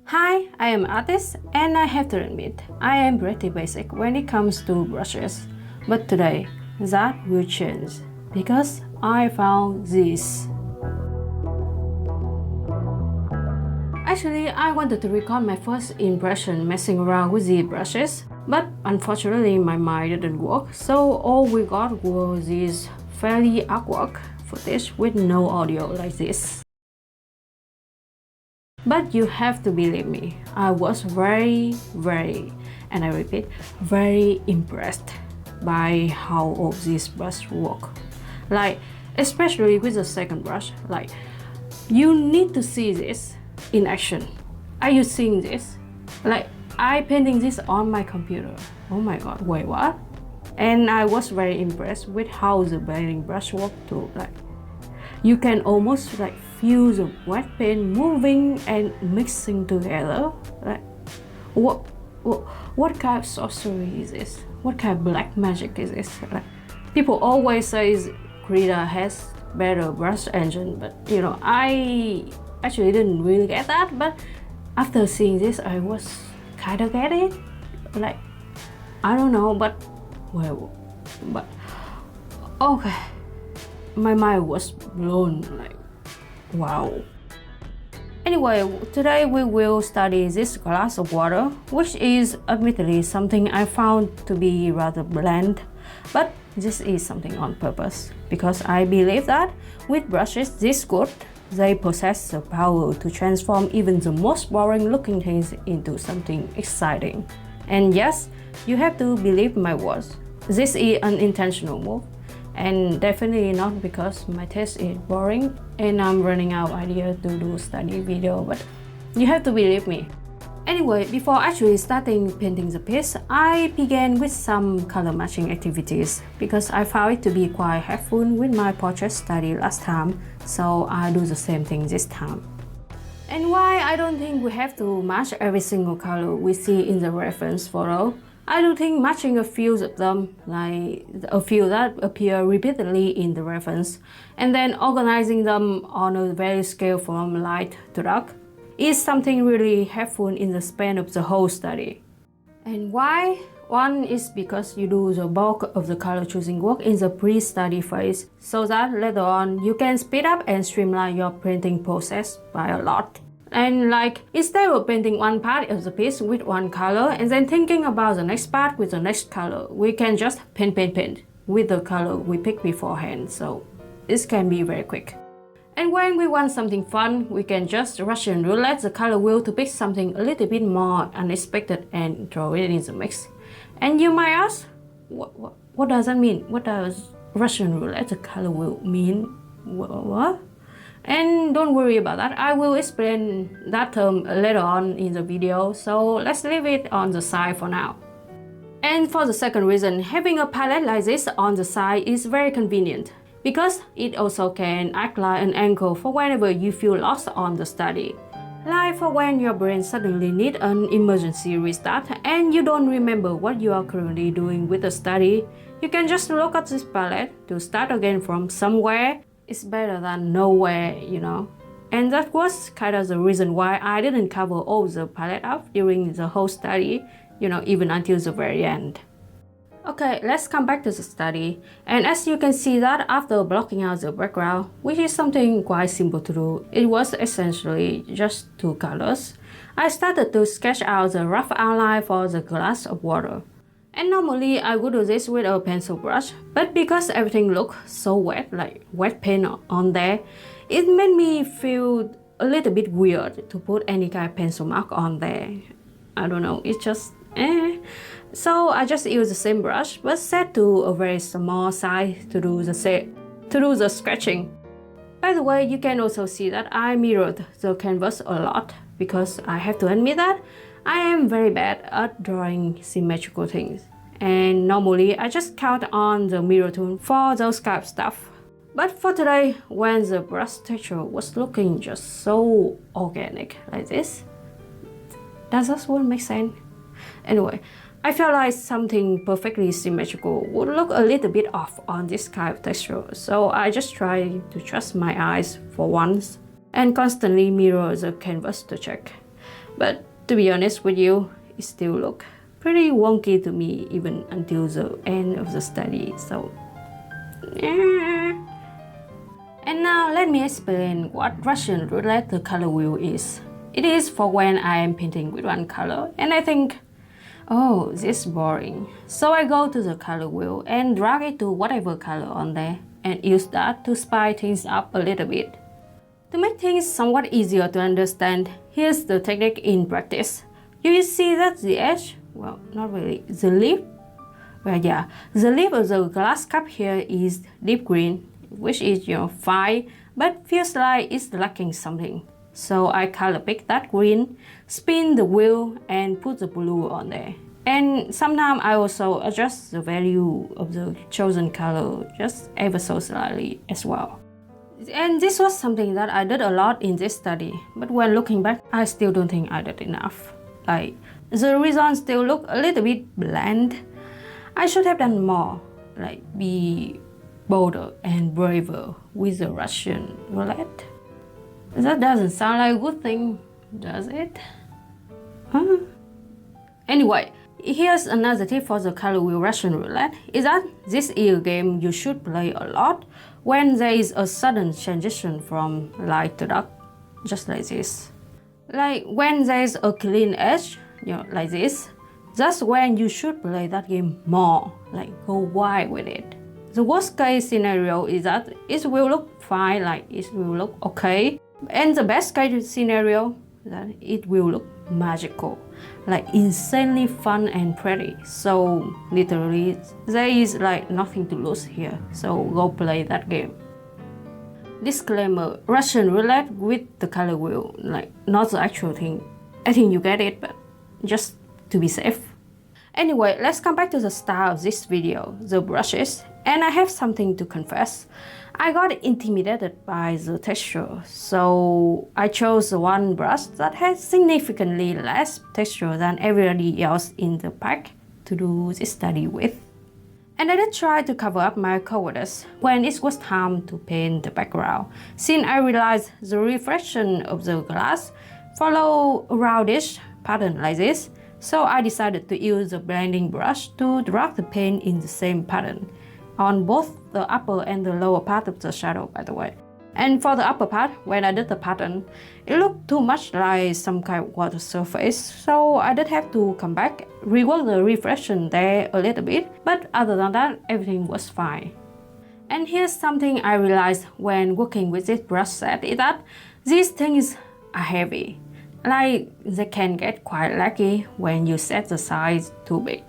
Hi, I am Artist and I have to admit, I am pretty basic when it comes to brushes. But today, that will change because I found this. Actually, I wanted to record my first impression messing around with the brushes, but unfortunately my mind didn't work, so all we got was this fairly awkward footage with no audio like this. But you have to believe me, I was very, and I repeat, very impressed by how all these brushes work. Like, especially with the second brush, like, you need to see this in action. Are you seeing this? Like, I painting this on my computer. Oh my god, wait, what? And I was very impressed with how the painting brush worked too. Like, you can almost like feel the wet paint moving and mixing together. Like, what kind of sorcery is this? What kind of black magic is this? Like, people always say Krita has better brush engine, but you know, I actually didn't really get that. But after seeing this, I was kind of get it. Like, I don't know, but well, but okay. My mind was blown, like, wow. Anyway, today we will study this glass of water, which is admittedly something I found to be rather bland, but this is something on purpose, because I believe that with brushes this good, they possess the power to transform even the most boring looking things into something exciting. And yes, you have to believe my words. This is an intentional move. And definitely not because my taste is boring and I'm running out of ideas to do study video, but you have to believe me. Anyway, before actually starting painting the piece, I began with some color matching activities because I found it to be quite helpful with my portrait study last time, so I do the same thing this time. And why I don't think we have to match every single color we see in the reference photo. I do think matching a few of them, like a few that appear repeatedly in the reference, and then organizing them on a value scale from light to dark, is something really helpful in the span of the whole study. And why? One is because you do the bulk of the color choosing work in the pre-study phase, so that later on you can speed up and streamline your printing process by a lot. And like, instead of painting one part of the piece with one color and then thinking about the next part with the next color, we can just paint with the color we picked beforehand, so this can be very quick. And when we want something fun, we can just Russian roulette the color wheel to pick something a little bit more unexpected and throw it in the mix. And you might ask, what does that mean? What does Russian roulette the color wheel mean? What? And don't worry about that, I will explain that term later on in the video, so let's leave it on the side for now. And for the second reason, having a palette like this on the side is very convenient, because it also can act like an anchor for whenever you feel lost on the study. Like for when your brain suddenly needs an emergency restart and you don't remember what you are currently doing with the study, you can just look at this palette to start again from somewhere. It's better than nowhere, you know. And that was kind of the reason why I didn't cover all the palette up during the whole study, you know, even until the very end. Okay, let's come back to the study. And as you can see that after blocking out the background, which is something quite simple to do, it was essentially just two colors, I started to sketch out the rough outline for the glass of water. And normally I would do this with a pencil brush, but because everything looked so wet, like wet paint on there, it made me feel a little bit weird to put any kind of pencil mark on there. I don't know, it's just So I just used the same brush, but set to a very small size to do the sketching. By the way, you can also see that I mirrored the canvas a lot, because I have to admit that I am very bad at drawing symmetrical things, and normally I just count on the mirror tool for those kind of stuff. But for today, when the brush texture was looking just so organic like this, does that one make sense? Anyway, I felt like something perfectly symmetrical would look a little bit off on this kind of texture, so I just tried to trust my eyes for once and constantly mirror the canvas to check. But to be honest with you, it still look pretty wonky to me even until the end of the study, so yeah. And now let me explain what Russian roulette the color wheel is. It is for when I am painting with one color and I think, oh, this is boring. So I go to the color wheel and drag it to whatever color on there and use that to spice things up a little bit. To make things somewhat easier to understand, here's the technique in practice. You will see that the edge, well, not really, the lip, well, yeah, the lip of the glass cup here is deep green, which is, fine, but feels like it's lacking something. So I color pick that green, spin the wheel, and put the blue on there. And sometimes I also adjust the value of the chosen color just ever so slightly as well. And this was something that I did a lot in this study, but when looking back, I still don't think I did enough. Like, the results still look a little bit bland. I should have done more, like be bolder and braver with the Russian roulette. That doesn't sound like a good thing, does it? Huh? Anyway, here's another tip for the color wheel Russian roulette, is that this is a game you should play a lot when there is a sudden transition from light to dark, just like this. Like when there's a clean edge, like this, that's when you should play that game more, like go wide with it. The worst case scenario is that it will look fine, like it will look okay. And the best case scenario is that it will look magical, like insanely fun and pretty. So literally, there is like nothing to lose here. So go play that game. Disclaimer, Russian roulette with the color wheel, like not the actual thing. I think you get it, but just to be safe. Anyway, let's come back to the start of this video, the brushes. And I have something to confess. I got intimidated by the texture, so I chose the one brush that has significantly less texture than everybody else in the pack to do this study with. And I did try to cover up my cowardice when it was time to paint the background, since I realized the reflection of the glass follow a roundish pattern like this, so I decided to use the blending brush to drag the paint in the same pattern, on both the upper and the lower part of the shadow, by the way. And for the upper part, when I did the pattern, it looked too much like some kind of water surface, so I did have to come back, rework the reflection there a little bit, but other than that, everything was fine. And here's something I realized when working with this brush set, is that these things are heavy. Like, they can get quite laggy when you set the size too big,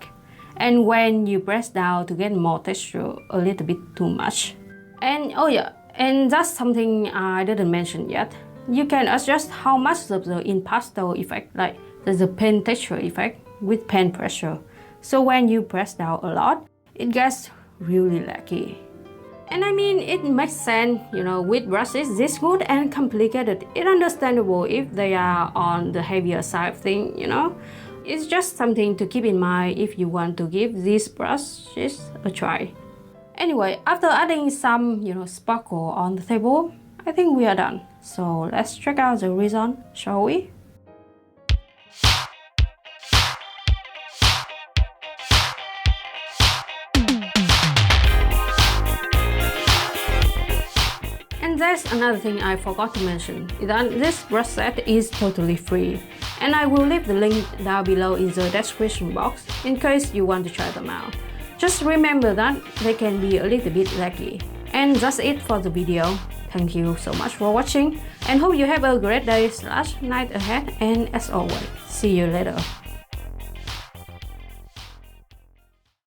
and when you press down to get more texture a little bit too much. And oh yeah, and that's something I didn't mention yet. You can adjust how much of the impasto effect, like the pen texture effect, with pen pressure. So when you press down a lot, it gets really laggy. And I mean, it makes sense, with brushes this good and complicated. It's understandable if they are on the heavier side of things, It's just something to keep in mind if you want to give these brushes a try. Anyway, after adding some, sparkle on the table, I think we are done. So let's check out the result, shall we? And there's another thing I forgot to mention, is that this brush set is totally free. And I will leave the link down below in the description box in case you want to try them out. Just remember that they can be a little bit laggy. And that's it for the video. Thank you so much for watching and hope you have a great day/night ahead, and as always, see you later.